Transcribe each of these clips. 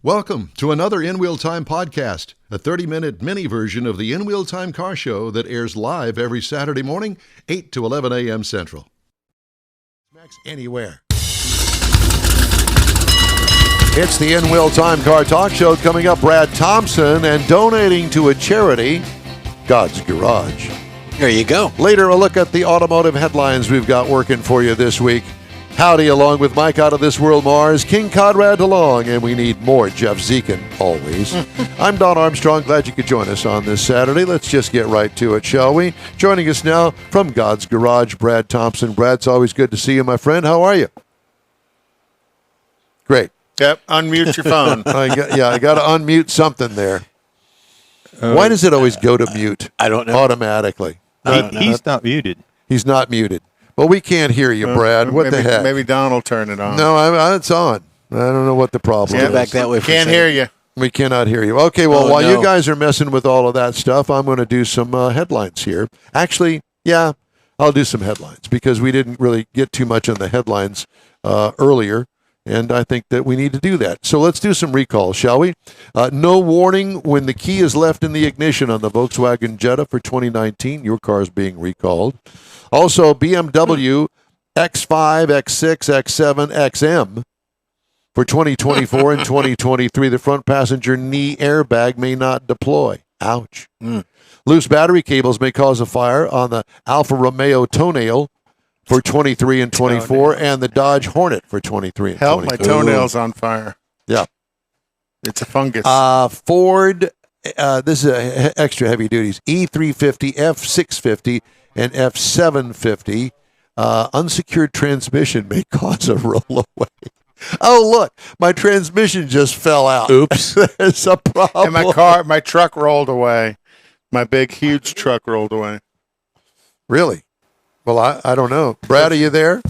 Welcome to another In Wheel Time podcast, a 30-minute mini version of the In Wheel Time car show that airs live every Saturday morning, 8 to 11 a.m. Central. Max anywhere. It's the In Wheel Time car talk show. Coming up, Brad Thompson and donating to a charity, God's Garage. There you go. Later, a look at the automotive headlines we've got working for you this week. Howdy, along with Mike Out of This World Mars, King Conrad DeLong, and we need more Jeff Zekin, always. I'm Don Armstrong. Glad you could join us on this Saturday. Let's just get right to it, shall we? Joining us now from God's Garage, Brad Thompson. Brad, it's always good to see you, my friend. How are you? Great. Yep, unmute your phone. I got to unmute something there. Why does it always go to mute? I don't know. Automatically. He's not muted. He's not muted. Well, we can't hear you, Brad. What the heck? Maybe Don will turn it on. No, it's on. I don't know what the problem is. Back that way. Can't hear you. We cannot hear you. Okay, well, while you guys are messing with all of that stuff, I'm going to do some headlines here. Actually, yeah, I'll do some headlines because we didn't really get too much on the headlines earlier, and I think that we need to do that. So let's do some recalls, shall we? No warning when the key is left in the ignition on the Volkswagen Jetta for 2019. Your car is being recalled. Also, BMW X5, X6, X7, XM for 2024 and 2023. The front passenger knee airbag may not deploy. Ouch. Loose battery cables may cause a fire on the Alfa Romeo Toenail for 23 and 24, and the Dodge Hornet for 23 and 24. Help, my toenail's on fire. Yeah. It's a fungus. Ford, this is extra heavy duties, E350, F650, and F750. Unsecured transmission may cause a rollaway. Oh, look, my transmission just fell out. Oops. There's a problem. And my truck rolled away. My big, huge truck rolled away. Really? Well, I don't know. Brad, are you there?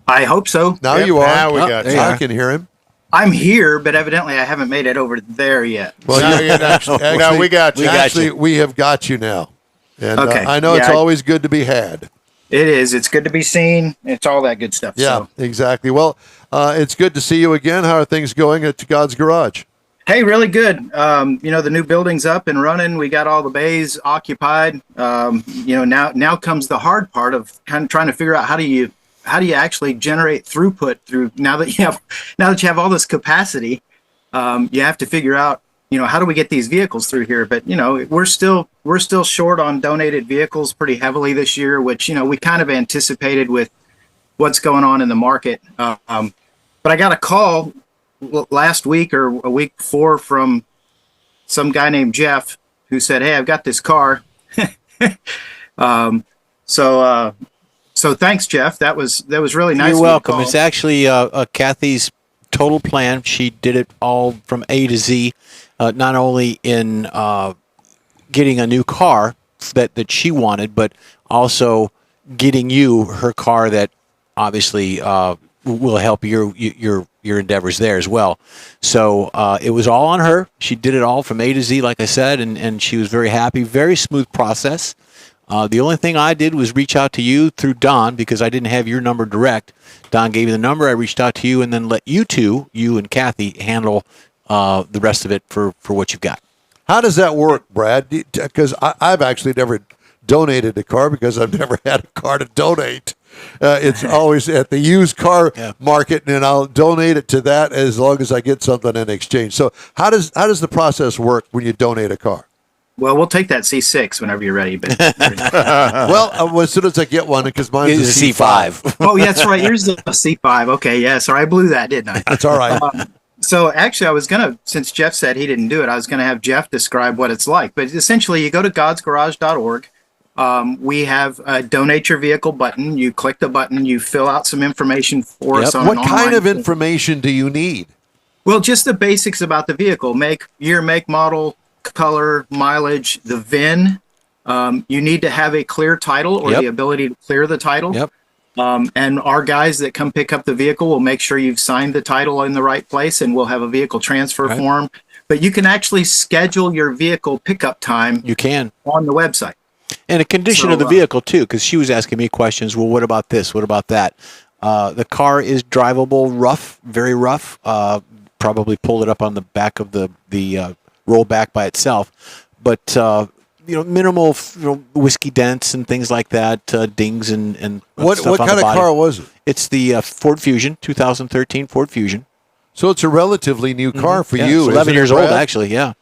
I hope so. Now Yep, you are. now we got there you. I can hear him. I'm here, but evidently I haven't made it over there yet. Well, No, we got you. Actually, we have got you now. And Okay. I know it's always good to be had. It is. It's good to be seen. It's all that good stuff. Yeah, So. exactly. Well, it's good to see you again. How are things going at God's Garage? Hey, really good. The new building's up and running. We got all the bays occupied. Now comes the hard part of kind of trying to figure out how do you actually generate throughput through now that you have all this capacity. You have to figure out how do we get these vehicles through here? But we're still short on donated vehicles pretty heavily this year, which we kind of anticipated with what's going on in the market. But I got a call last week or a week before from some guy named Jeff who said, "Hey, I've got this car." So thanks, Jeff. That was really nice. You're welcome. It's actually Kathy's total plan. She did it all from A to Z, not only in getting a new car that she wanted, but also getting you her car that obviously will help your endeavors there as well. So it was all on her. She did it all from A to Z, like I said, and she was very happy. Very smooth process. The only thing I did was reach out to you through Don because I didn't have your number direct. Don gave me the number. I reached out to you and then let you and Kathy, handle the rest of it for what you've got. How does that work, Brad? Because I've actually never donated a car because I've never had a car to donate. It's always at the used car market, and I'll donate it to that as long as I get something in exchange. So how does the process work when you donate a car? Well, we'll take that C6 whenever you're ready. But well, as soon as I get one, because mine's a C5. Oh, yeah, that's right. Yours is a C5. Okay, yeah. Sorry, I blew that, didn't I? That's all right. So actually, I was gonna, since Jeff said he didn't do it, I was gonna have Jeff describe what it's like. But essentially, you go to godsgarage.org. We have a donate your vehicle button. You click the button. You fill out some information for us. What kind of information do you need? Well, just the basics about the vehicle: make, model, color, mileage, the VIN. You need to have a clear title or the ability to clear the title. Yep. And our guys that come pick up the vehicle will make sure you've signed the title in the right place, and we'll have a vehicle transfer form. But you can actually schedule your vehicle pickup time. You can on the website. And a condition of the vehicle too, because she was asking me questions. Well, what about this? What about that? The car is drivable, rough, very rough. probably pull it up on the back of the rollback by itself. But minimal whiskey dents and things like that, dings and What stuff on kind the of body. car was it? It's the Ford Fusion, 2013 Ford Fusion. So it's a relatively new car for you. It's 11 isn't it, years old, Brad? actually. Yeah.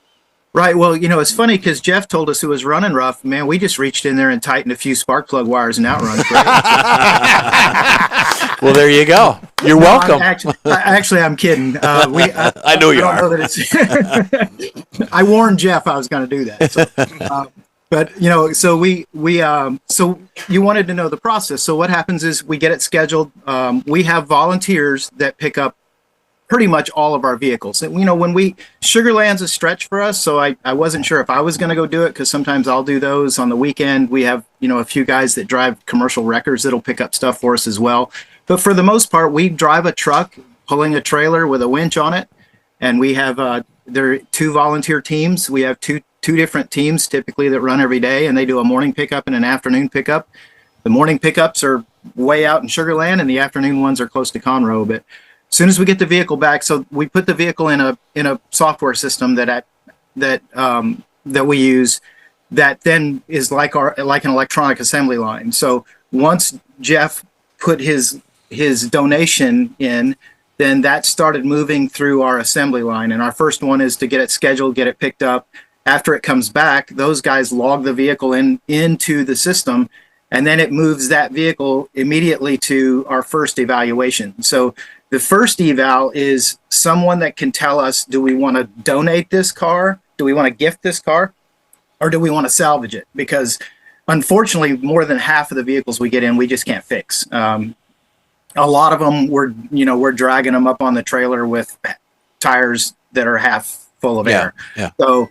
Right. Well, it's funny because Jeff told us it was running rough. Man, we just reached in there and tightened a few spark plug wires and outruns. Well, there you go. You're welcome. Actually, I'm kidding. I know you don't are. know that it's I warned Jeff I was going to do that. So, but so so you wanted to know the process. So what happens is we get it scheduled. We have volunteers that pick up pretty much all of our vehicles. And, when Sugarland's a stretch for us, so I wasn't sure if I was going to go do it, because sometimes I'll do those on the weekend. We have, a few guys that drive commercial wreckers that'll pick up stuff for us as well. But for the most part, we drive a truck pulling a trailer with a winch on it. And we have, there are 2 volunteer teams. We have two different teams typically that run every day, and they do a morning pickup and an afternoon pickup. The morning pickups are way out in Sugarland, and the afternoon ones are close to Conroe. But as soon as we get the vehicle back, so we put the vehicle in a software system that we use, that then is like an electronic assembly line. So once Jeff put his donation in, then that started moving through our assembly line. And our first one is to get it scheduled, get it picked up. After it comes back, those guys log the vehicle into the system, and then it moves that vehicle immediately to our first evaluation. So the first eval is someone that can tell us, do we want to donate this car? Do we want to gift this car? Or do we want to salvage it? Because unfortunately, more than half of the vehicles we get in, we just can't fix. A lot of them, we're dragging them up on the trailer with tires that are half full of air. Yeah. So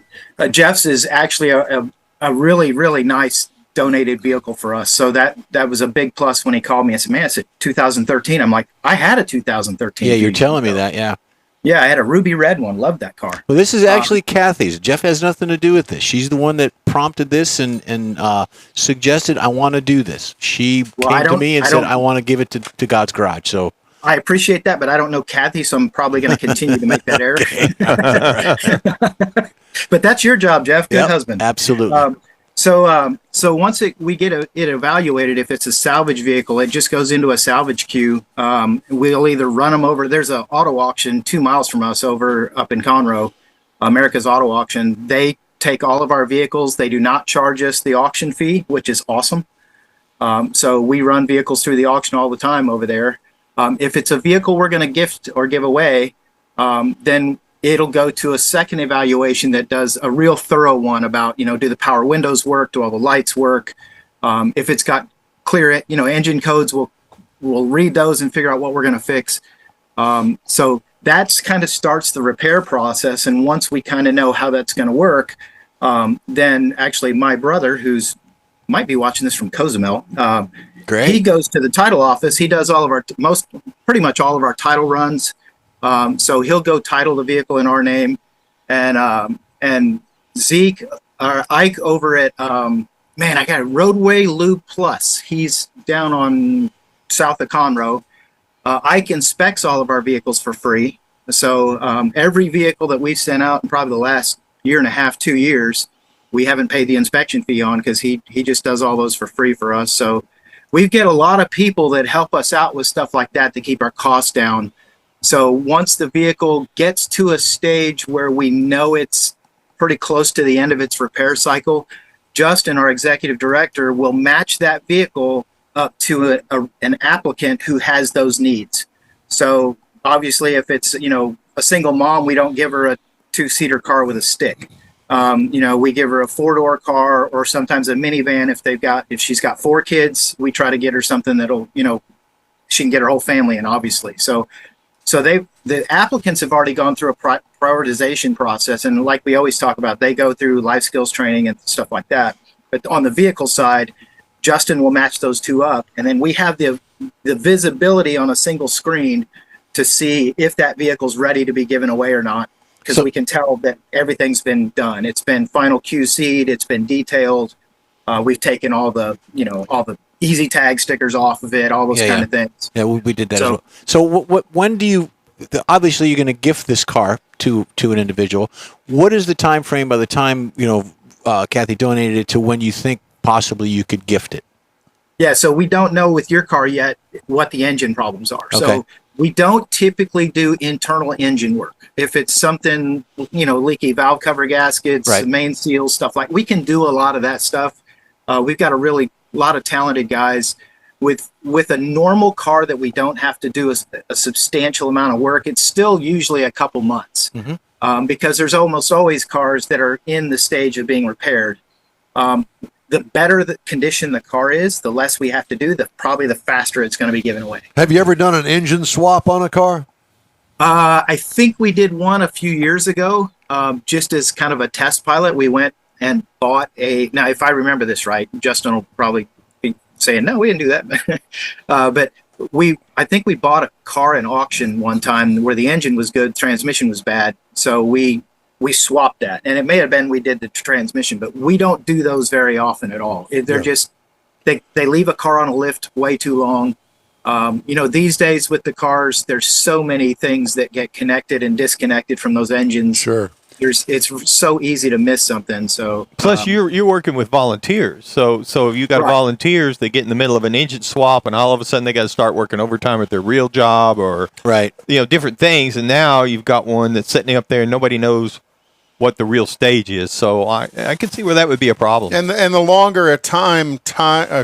Jeff's is actually a really, really nice donated vehicle for us. So that was a big plus when he called me and said, man, it's a 2013. I'm like, I had a 2013. Yeah, you're telling me that, yeah. Yeah, I had a ruby red one. Loved that car. Well, this is actually Kathy's. Jeff has nothing to do with this. She's the one that prompted this and suggested, I want to do this. She came to me and said, I want to give it to God's Garage. So I appreciate that, but I don't know Kathy, so I'm probably going to continue to make that error. But that's your job, Jeff. Good husband. Absolutely. So once we get it evaluated, if it's a salvage vehicle, it just goes into a salvage queue. We'll either run them over. There's an auto auction 2 miles from us up in Conroe, America's Auto Auction. They take all of our vehicles. They do not charge us the auction fee, which is awesome. So we run vehicles through the auction all the time over there. If it's a vehicle we're going to gift or give away, then it'll go to a second evaluation that does a real thorough one about, do the power windows work? Do all the lights work? If it's got clear, engine codes, we'll read those and figure out what we're going to fix. So that's kind of starts the repair process. And once we kind of know how that's going to work, then actually my brother, who's might be watching this from Cozumel, Great. He goes to the title office. He does all of pretty much all of our title runs. So he'll go title the vehicle in our name, and Zeke or Ike over at I got a Roadway Lube Plus. He's down on south of Conroe. Ike inspects all of our vehicles for free. So every vehicle that we've sent out in probably the last year and a half, 2 years, we haven't paid the inspection fee on, because he just does all those for free for us. So we get a lot of people that help us out with stuff like that to keep our costs down. So once the vehicle gets to a stage where we know it's pretty close to the end of its repair cycle, Justin, our executive director, will match that vehicle up to an applicant who has those needs. So obviously, if it's a single mom, we don't give her a 2-seater car with a stick. We give her a 4-door car, or sometimes a minivan if she's got 4 kids. We try to get her something that'll she can get her whole family in, obviously. So the applicants have already gone through a prioritization process, and like we always talk about, they go through life skills training and stuff like that. But on the vehicle side, Justin will match those two up, and then we have the visibility on a single screen to see if that vehicle's ready to be given away or not, because we can tell that everything's been done. It's been final QC'd, it's been detailed. We've taken all the easy tag stickers off of it, all those kind of things. Yeah, we did that as well. So when do you, obviously you're going to gift this car to an individual. What is the time frame by the time Kathy donated it to when you think possibly you could gift it? Yeah, so we don't know with your car yet what the engine problems are. Okay. So we don't typically do internal engine work. If it's something, leaky valve cover gaskets, Right. main seals, stuff like, we can do a lot of that stuff. We've got a lot of talented guys. With a normal car that we don't have to do a substantial amount of work, it's still usually a couple months, because there's almost always cars that are in the stage of being repaired. The better the condition the car is, the less we have to do, probably the faster it's going to be given away. Have you ever done an engine swap on a car? I think we did one a few years ago, just as kind of a test pilot. We went and bought now if I remember this right, Justin will probably be saying, no, we didn't do that. But I think we bought a car in auction one time where the engine was good, transmission was bad. So we swapped that, and it may have been we did the transmission, but we don't do those very often at all. They're just they leave a car on a lift way too long. These days with the cars, there's so many things that get connected and disconnected from those engines. Sure. It's so easy to miss something. So plus you're working with volunteers, so you got volunteers that get in the middle of an engine swap, and all of a sudden they got to start working overtime at their real job or different things, and now you've got one that's sitting up there and nobody knows what the real stage is. So I can see where that would be a problem. And the longer a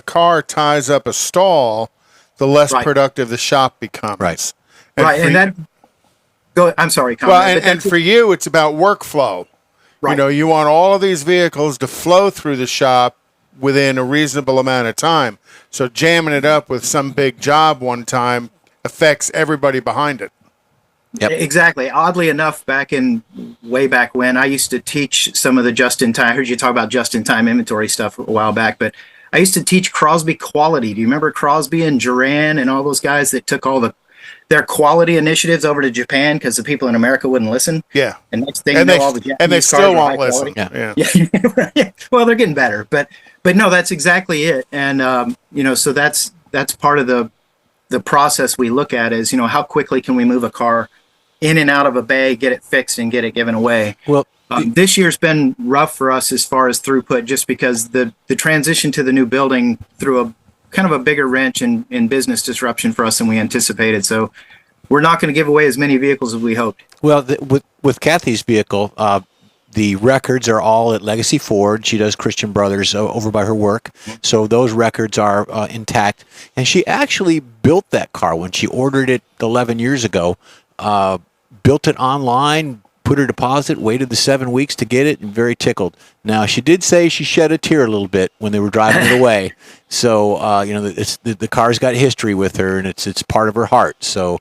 car ties up a stall, the less productive the shop becomes. Right. I'm sorry, Colin. Well, and for you, it's about workflow. Right. You want all of these vehicles to flow through the shop within a reasonable amount of time. So jamming it up with some big job one time affects everybody behind it. Yep. Exactly. Oddly enough, way back when, I used to teach some of the just-in-time. I heard you talk about just-in-time inventory stuff a while back, but I used to teach Crosby quality. Do you remember Crosby and Duran and all those guys that took all their quality initiatives over to Japan because the people in America wouldn't listen? Yeah. And next thing all the Japanese they still won't listen. Yeah. Well, they're getting better, but no, that's exactly it. And so that's part of the process we look at is how quickly can we move a car in and out of a bay, get it fixed, and get it given away. Well, this year's been rough for us as far as throughput, just because the transition to the new building threw a kind of a bigger wrench in business disruption for us than we anticipated. So we're not going to give away as many vehicles as we hoped. Well, with Kathy's vehicle, the records are all at Legacy Ford. She does Christian Brothers over by her work. So those records are intact. And she actually built that car when she ordered it 11 years ago. Built it online, put her deposit, waited the 7 weeks to get it, and very tickled. Now, she did say she shed a tear a little bit when they were driving it away. So, the car's got history with her, and it's part of her heart. So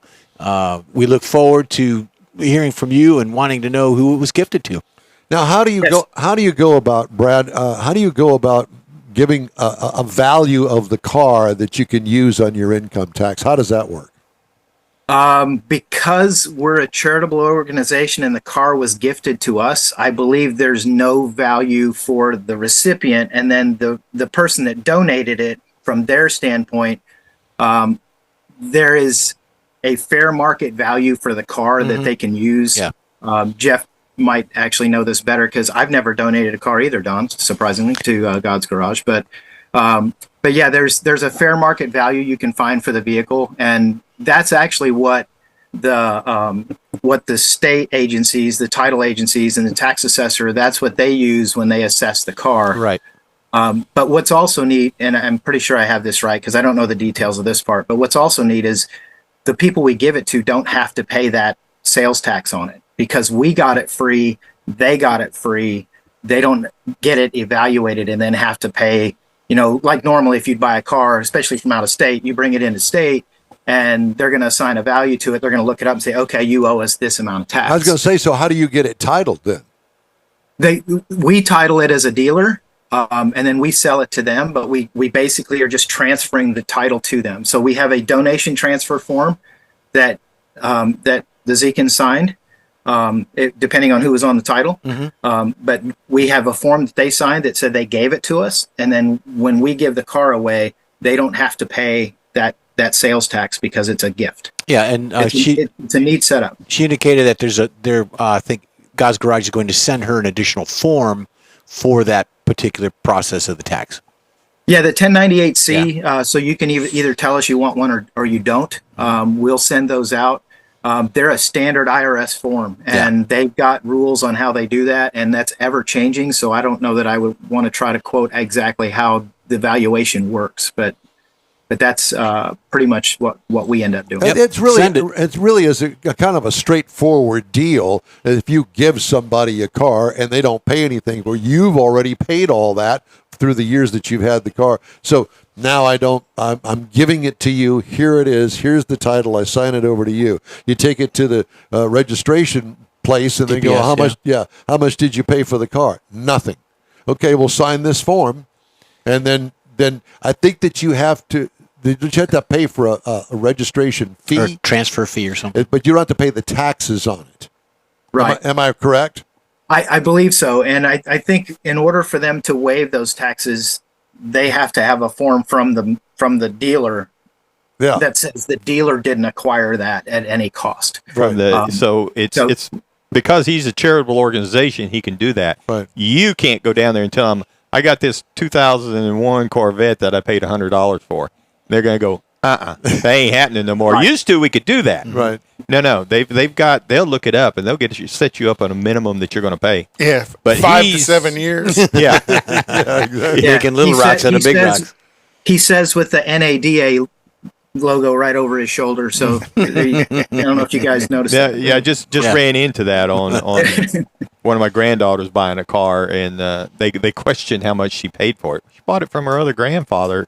we look forward to hearing from you and wanting to know who it was gifted to. Now, how do you go about, Brad? How do you go about giving a value of the car that you can use on your income tax? How does that work? Because we're a charitable organization and the car was gifted to us, I believe there's no value for the recipient, and then the person that donated it, from their standpoint, there is a fair market value for the car that they can use. Yeah. Jeff might actually know this better because I've never donated a car either, Don, surprisingly, to God's Garage. But yeah, there's a fair market value you can find for the vehicle, and that's actually what the state agencies, the title agencies, and the tax assessor, that's what they use when they assess the car. Right. But what's also neat, and I'm pretty sure I have this right because I don't know the details of this part, but what's also neat is the people we give it to don't have to pay that sales tax on it because we got it free, they got it free. They don't get it evaluated and then have to pay, like normally if you'd buy a car, especially from out of state, you bring it into state, and they're going to assign a value to it. They're going to look it up and say, okay, you owe us this amount of tax. I was going to say, so how do you get it titled then? We title it as a dealer, and then we sell it to them, but we basically are just transferring the title to them. So we have a donation transfer form that the Zekins signed, depending on who was on the title. But we have a form that they signed that said they gave it to us, and then when we give the car away, they don't have to pay that that sales tax because it's a gift. Yeah, and it's a neat setup. She indicated that I think God's Garage is going to send her an additional form for that particular process of the tax. Yeah, the 1098C. So you can either tell us you want one or you don't. We'll send those out. They're a standard IRS form, and they've got rules on how they do that, and that's ever changing. So I don't know that I would want to try to quote exactly how the valuation works, but that's pretty much what we end up doing. It's really is a kind of a straightforward deal. If you give somebody a car and they don't pay anything, well, you've already paid all that through the years that you've had the car. So now I'm giving it to you. Here it is. Here's the title. I sign it over to you. You take it to the registration place and they go, how much? Yeah. How much did you pay for the car? Nothing. Okay, we'll sign this form. And then I think that you have to pay for a registration fee. Or transfer fee or something. But you don't have to pay the taxes on it. Right. Am I correct? I believe so. And I think in order for them to waive those taxes, they have to have a form from the dealer that says the dealer didn't acquire that at any cost. So it's because he's a charitable organization, he can do that. Right. You can't go down there and tell him, I got this 2001 Corvette that I paid $100 for. They're going to go, that ain't happening no more. Right. Used to, we could do that. Right. No, they'll look it up and they'll set you up on a minimum that you're going to pay. Yeah, but 5 to 7 years. Yeah. Exactly. Making little rocks out of big rocks. He says with the NADA logo right over his shoulder. So I don't know if you guys noticed. Yeah, just ran into that on one of my granddaughters buying a car, and they questioned how much she paid for it. She bought it from her other grandfather,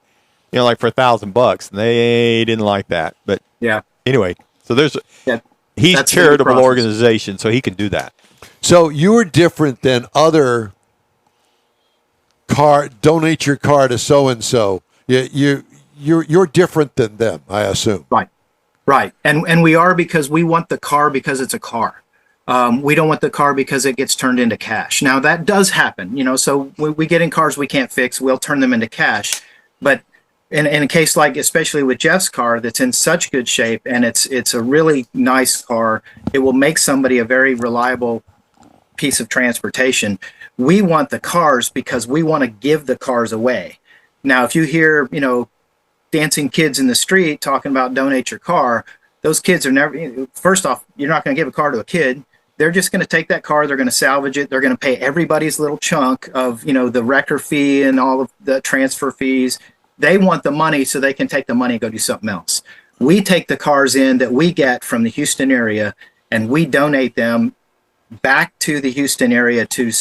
like for $1,000, and they didn't like that. But anyway, so he's a charitable organization, so he can do that. So you're different than other donate your car to so and so. You're different than them, I assume. Right. And we are because we want the car because it's a car. We don't want the car because it gets turned into cash. Now that does happen, so we get in cars we can't fix, we'll turn them into cash. But in a case like, especially with Jeff's car that's in such good shape and it's a really nice car, it will make somebody a very reliable piece of transportation. We want the cars because we want to give the cars away. Now, if you hear, dancing kids in the street talking about donate your car, those kids are never, first off, you're not going to give a car to a kid. They're just going to take that car, they're going to salvage it, they're going to pay everybody's little chunk of, the wrecker fee and all of the transfer fees. They want the money so they can take the money and go do something else. We take the cars in that we get from the Houston area and we donate them back to the Houston area to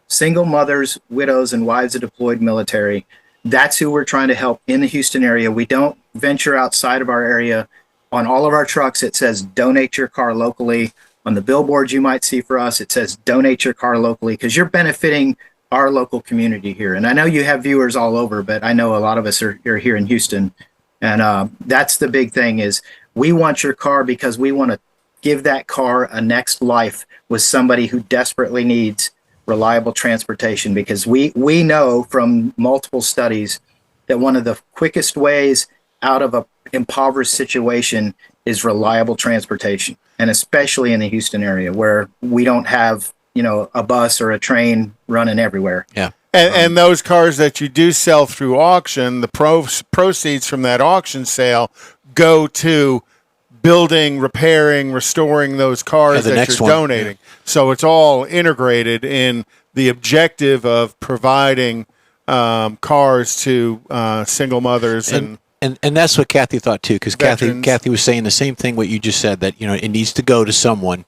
single mothers, widows, and wives of deployed military. That's who we're trying to help in the Houston area. We don't venture outside of our area. On all of our trucks, it says donate your car locally. On the billboards you might see for us, it says donate your car locally because you're benefiting our local community here. And I know you have viewers all over, but I know a lot of us are here in Houston. And that's the big thing is we want your car because we want to give that car a next life with somebody who desperately needs reliable transportation, because we know from multiple studies that one of the quickest ways out of an impoverished situation is reliable transportation, and especially in the Houston area where we don't have a bus or a train running everywhere. Yeah. And those cars that you do sell through auction, the proceeds from that auction sale go to building, repairing, restoring those cars that you're donating. Yeah. So it's all integrated in the objective of providing cars to single mothers and that's what Kathy thought too, because Kathy was saying the same thing what you just said, that it needs to go to someone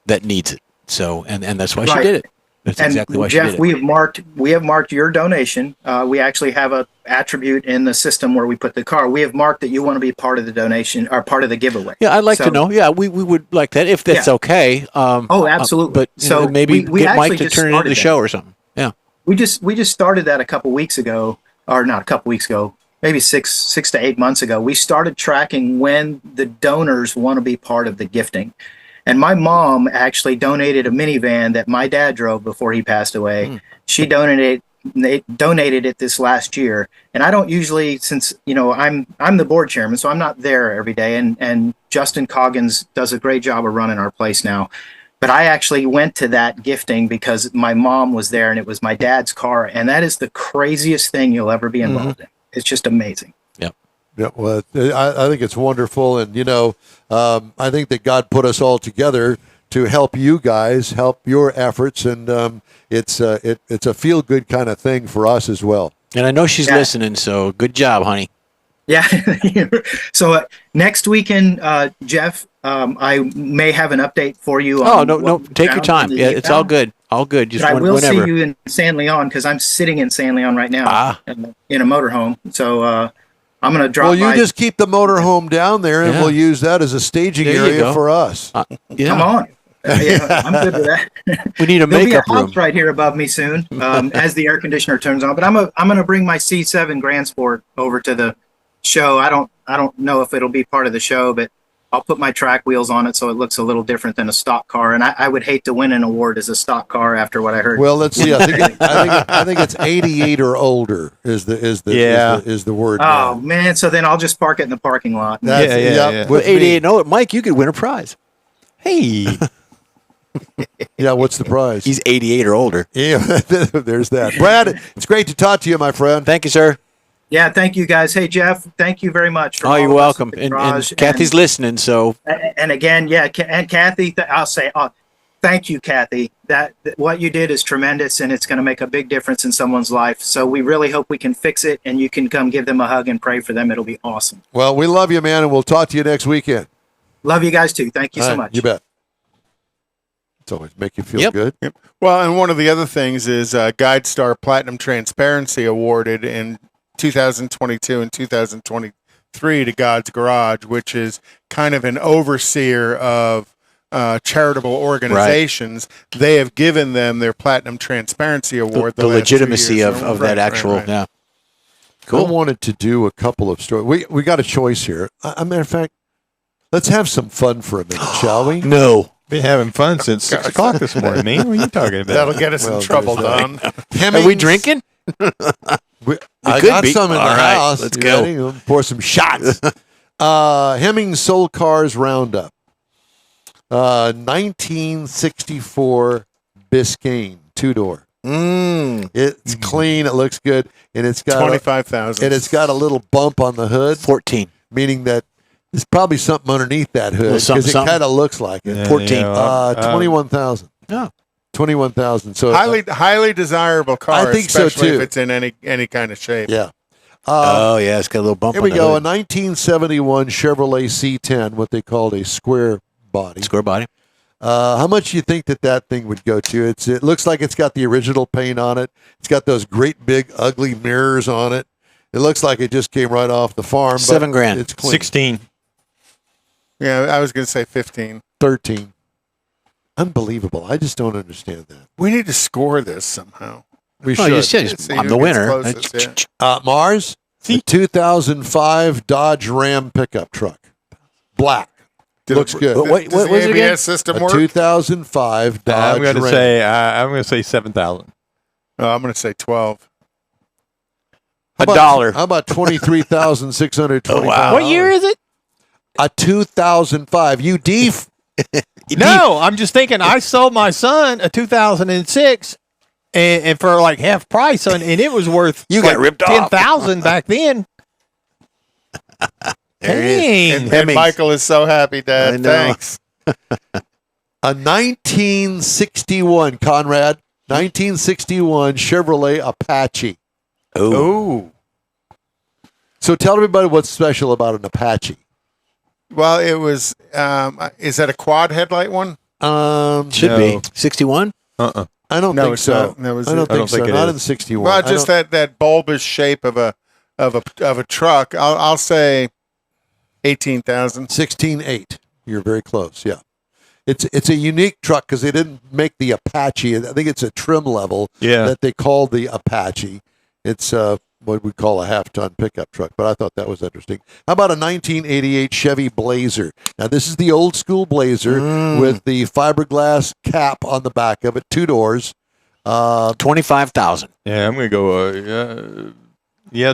that needs it. So and that's why she did it. That's exactly why Jeff, she did it. We have marked your donation. We actually have a attribute in the system where we put the car. We have marked that you want to be part of the donation or part of the giveaway. Yeah, I'd like to know. Yeah, we would like that if that's okay. Absolutely. But maybe get Mike to turn it into the show or something. Yeah. We just started that a couple weeks ago, or not a couple weeks ago, maybe six to 8 months ago. We started tracking when the donors want to be part of the gifting. And my mom actually donated a minivan that my dad drove before he passed away. She donated they donated it this last year. And I don't usually, since I'm the board chairman, so I'm not there every day. And Justin Coggins does a great job of running our place now. But I actually went to that gifting because my mom was there, and it was my dad's car, and that is the craziest thing you'll ever be involved in. It's just amazing. Yeah, well, I think it's wonderful, and I think that God put us all together to help you guys, help your efforts, and it's a feel good kind of thing for us as well. And I know she's listening, so good job, honey. Yeah. So next weekend, Jeff, I may have an update for you. No, take your time. Yeah, it's all good. All good. Just I will whenever. see you in San Leon because I'm sitting in San Leon right now in a motorhome. So I'm going to drop by. Well, you just keep the motorhome down there, and we'll use that as a staging area for us. Come on. I'm good with that. We need a makeup room. room Right here above me soon as the air conditioner turns on. But I'm going to bring my C7 Grand Sport over to the show. I don't know if it'll be part of the show, but I'll put my track wheels on it so it looks a little different than a stock car. And I would hate to win an award as a stock car after what I heard. Well, let's see. I think it's 88 or older is the word. Oh man! So then I'll just park it in the parking lot. Yeah. With 88 and older, Mike, you could win a prize. Hey. Yeah, what's the prize? He's 88 or older. Yeah, there's that. Brad, it's great to talk to you, my friend. Thank you, sir. Yeah, thank you, guys. Hey, Jeff, thank you very much. For you're welcome. And Kathy's listening, so. And again, and Kathy, I'll say, thank you, Kathy. That what you did is tremendous, and it's going to make a big difference in someone's life. So we really hope we can fix it, and you can come give them a hug and pray for them. It'll be awesome. Well, we love you, man, and we'll talk to you next weekend. Love you guys, too. Thank you so much. You bet. It's always make you feel good. Yep. Well, and one of the other things is GuideStar Platinum Transparency awarded in 2022 and 2023 to God's Garage, which is kind of an overseer of charitable organizations. Right. They have given them their Platinum Transparency Award. The legitimacy of that actual, yeah. Cool. I wanted to do a couple of stories. We got a choice here. As a matter of fact, let's have some fun for a minute, shall we? No. Been having fun since 6 o'clock this morning, man. What are you talking about? That'll get us in trouble, Don. Are we drinking? I got some in the house. Let's go. Ready? Pour some shots. Hemmings Sold Cars Roundup. 1964 Biscayne 2-door. It's clean. It looks good, and it's got 25,000. And it's got a little bump on the hood. 14, meaning that there's probably something underneath that hood because it kind of looks like it. 14. 21,000. Yeah. 21,000. So highly desirable car. I think so especially too. If it's in any kind of shape. Yeah. It's got a little bump. Here we go. A 1971 Chevrolet C10, what they called a square body. Square body. How much do you think that thing would go to? It looks like it's got the original paint on it. It's got those great big ugly mirrors on it. It looks like it just came right off the farm. $7,000. It's clean. 16. Yeah, I was going to say 15. 13. Unbelievable. I just don't understand that. We need to score this somehow. We should. You said I'm the winner. Mars, a 2005 Dodge Ram pickup truck. Black. Looks good. What was it again? System a work? 2005 Dodge I'm going to Ram. say I'm going to say 7,000. I'm going to say 12. $1. How about 23,625? Wow. What year is it? A 2005. You deef. No, I'm just thinking. I sold my son a 2006, and for like half price, and it was worth got ripped off. 10,000 back then. Dang. And Michael is so happy, Dad. Thanks. A 1961 Conrad, 1961 Chevrolet Apache. Oh. So tell everybody what's special about an Apache. Well, it was. Is that a quad headlight one? Should be 61. I don't No, think it's so. not. I don't think so. it Not is. in 61. Well, just that bulbous shape of a truck. I'll say 18,000. 16.8. You're very close. Yeah. It's a unique truck because they didn't make the Apache. I think it's a trim level that they call the Apache. It's what we call a half-ton pickup truck, but I thought that was interesting. How about a 1988 Chevy Blazer? Now, this is the old-school Blazer with the fiberglass cap on the back of it, 2 doors. $25,000. Yeah, I'm going to go.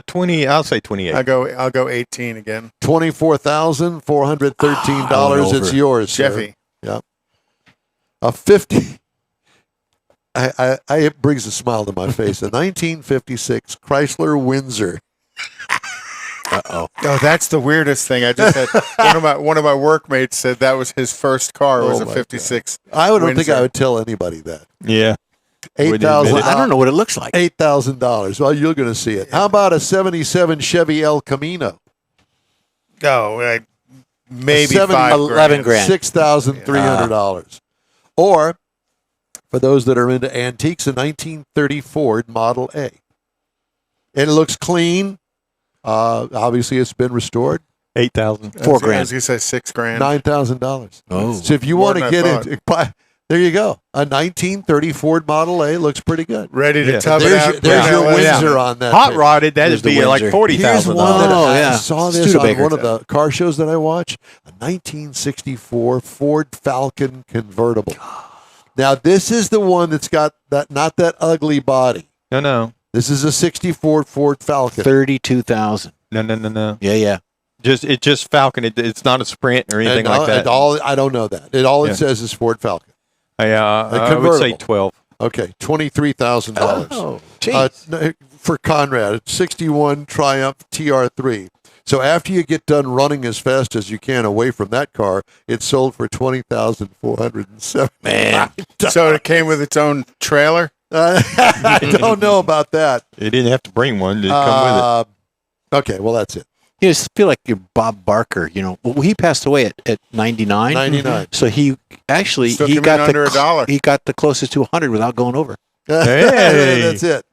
20. I'll say 28. I'll go 18 again. $24,413. It's yours, sir. Jeffy. Yep. A 50. It brings a smile to my face. A 1956 Chrysler Windsor. Oh, that's the weirdest thing. I just had one of my workmates said that was his first car. It was a 56. I don't think Windsor. I would tell anybody that. Yeah. $8,000. I don't know what it looks like. $8,000. Well, you're going to see it. How about a 77 Chevy El Camino? No, maybe 11 grand. $6,300. Or, for those that are into antiques, a 1930 Ford Model A. And it looks clean. Obviously, it's been restored. 8,000. $4 grand. I was going to say $6 grand. $9,000. Oh. So if you More want to than get I thought. into, there you go. A 1930 Ford Model A looks pretty good. Ready to tub it out. There's your Yeah. Windsor on that. Hot thing. rodded, that'd There's the be like Windsor. Here's one $40,000. that Oh, I yeah. saw this Studebaker. on one of the car shows that I watched. A 1964 Ford Falcon convertible. Now, this is the one that's got not that ugly body. No. This is a 64 Ford Falcon. $32,000. No. Yeah. It's just Falcon. It's not a Sprint or anything like that. I don't know that. It Yeah. says is Ford Falcon. I would say 12. Okay, $23,000. Oh, geez. For Conrad, 61 Triumph TR3. So after you get done running as fast as you can away from that car, it's sold for $20,407. Man. So it came with its own trailer? I don't know about that. It didn't have to bring one to come with it. Okay, well, that's it. You just feel like you're Bob Barker, Well, he passed away at 99. 99. So he actually Still he came got in under $1. He got the closest to 100 without going over. Hey. That's it.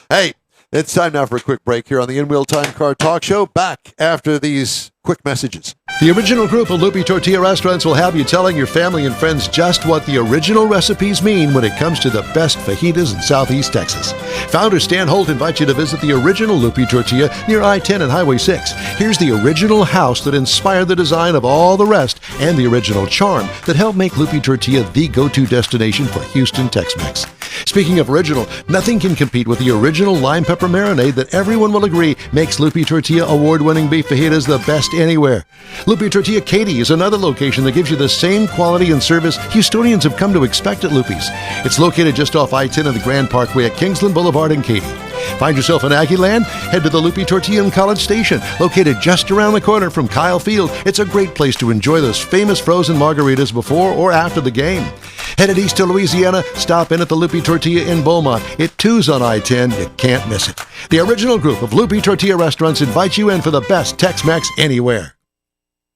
Hey, it's time now for a quick break here on the In Wheel Time Car Talk Show. Back after these quick messages. The original group of Loopy Tortilla restaurants will have you telling your family and friends just what the original recipes mean when it comes to the best fajitas in Southeast Texas. Founder Stan Holt invites you to visit the original Loopy Tortilla near I-10 and Highway 6. Here's the original house that inspired the design of all the rest and the original charm that helped make Loopy Tortilla the go-to destination for Houston Tex-Mex. Speaking of original, nothing can compete with the original lime pepper marinade that everyone will agree makes Loopy Tortilla award-winning beef fajitas the best anywhere. Loopy Tortilla Katy is another location that gives you the same quality and service Houstonians have come to expect at Loopy's. It's located just off I-10 and the Grand Parkway at Kingsland Boulevard in Katy. Find yourself in Aggie Land? Head to the Loopy Tortilla in College Station, located just around the corner from Kyle Field. It's a great place to enjoy those famous frozen margaritas before or after the game. Headed east to Louisiana, stop in at the Loopy Tortilla in Beaumont. It too's on I-10. You can't miss it. The original group of Loopy Tortilla restaurants invites you in for the best Tex-Mex anywhere.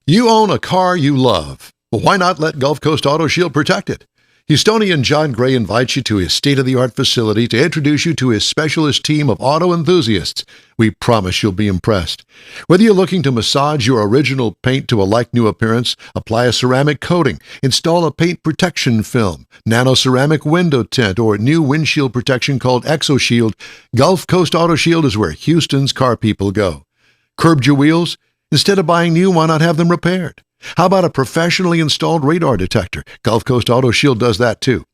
You own a car you love. Well, why not let Gulf Coast Auto Shield protect it? Houstonian John Gray invites you to his state-of-the-art facility to introduce you to his specialist team of auto enthusiasts. We promise you'll be impressed. Whether you're looking to massage your original paint to a like-new appearance, apply a ceramic coating, install a paint protection film, nano-ceramic window tint, or new windshield protection called ExoShield, Gulf Coast Auto Shield is where Houston's car people go. Curbed your wheels? Instead of buying new, why not have them repaired? How about a professionally installed radar detector? Gulf Coast Auto Shield does that too.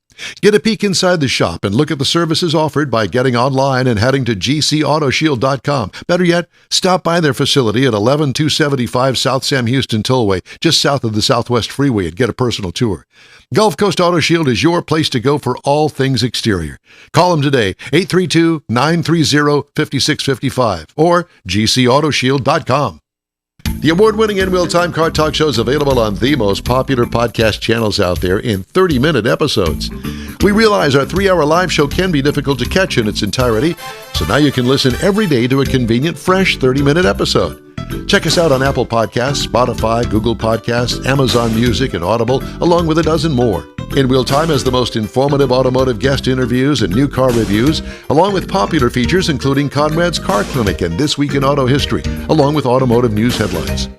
Get a peek inside the shop and look at the services offered by getting online and heading to gcautoshield.com. Better yet, stop by their facility at 11275 South Sam Houston Tollway, just south of the Southwest Freeway, and get a personal tour. Gulf Coast Auto Shield is your place to go for all things exterior. Call them today, 832-930-5655 or gcautoshield.com. The award-winning In-Wheel Time Car Talk Show is available on the most popular podcast channels out there in 30-minute episodes. We realize our 3-hour live show can be difficult to catch in its entirety, so now you can listen every day to a convenient, fresh 30-minute episode. Check us out on Apple Podcasts, Spotify, Google Podcasts, Amazon Music, and Audible, along with a dozen more. In-Wheel Time has the most informative automotive guest interviews and new car reviews, along with popular features including Conrad's Car Clinic and This Week in Auto History, along with automotive news headlines.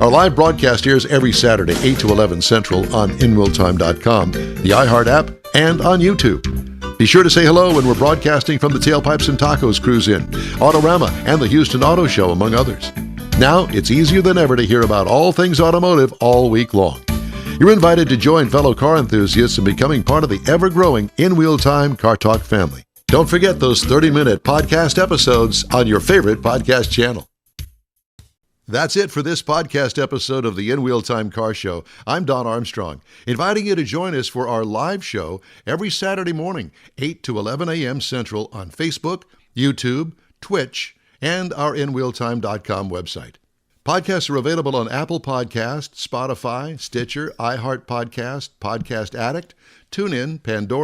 Our live broadcast airs every Saturday, 8 to 11 Central on InWheelTime.com, the iHeart app, and on YouTube. Be sure to say hello when we're broadcasting from the Tailpipes and Tacos Cruise-In, Autorama, and the Houston Auto Show, among others. Now, it's easier than ever to hear about all things automotive all week long. You're invited to join fellow car enthusiasts in becoming part of the ever-growing In Wheel Time Car Talk family. Don't forget those 30-minute podcast episodes on your favorite podcast channel. That's it for this podcast episode of the In Wheel Time Car Show. I'm Don Armstrong, inviting you to join us for our live show every Saturday morning, 8 to 11 a.m. Central on Facebook, YouTube, Twitch, and our InWheelTime.com website. Podcasts are available on Apple Podcast, Spotify, Stitcher, iHeart Podcast, Podcast Addict, TuneIn, Pandora,